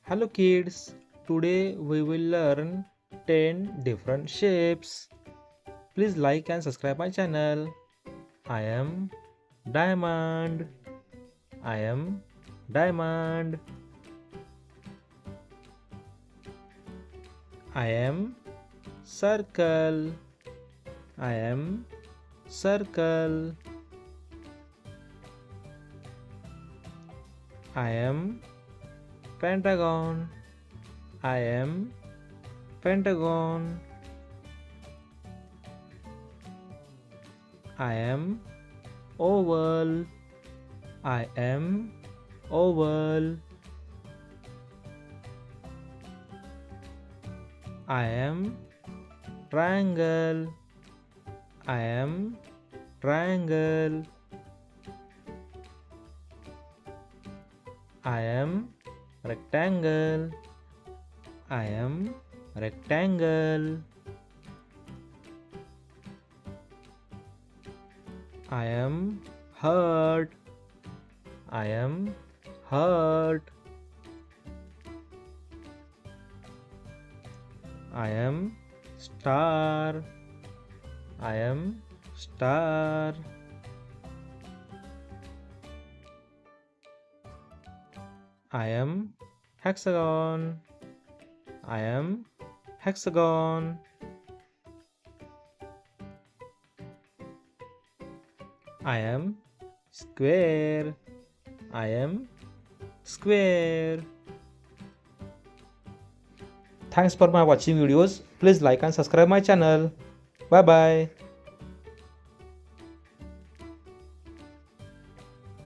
Hello kids, today we will learn 10 different shapes. Please like and subscribe my channel. I am diamond. I am diamond. I am circle. I am circle. I am Pentagon. I am Pentagon. I am oval. I am oval. I am triangle. I am triangle. I am rectangle. I am rectangle. I am heart. I am heart. I am star. I am star. I am hexagon. I am hexagon. I am square. I am square. Thanks for my watching videos. Please like and subscribe my channel. Bye bye.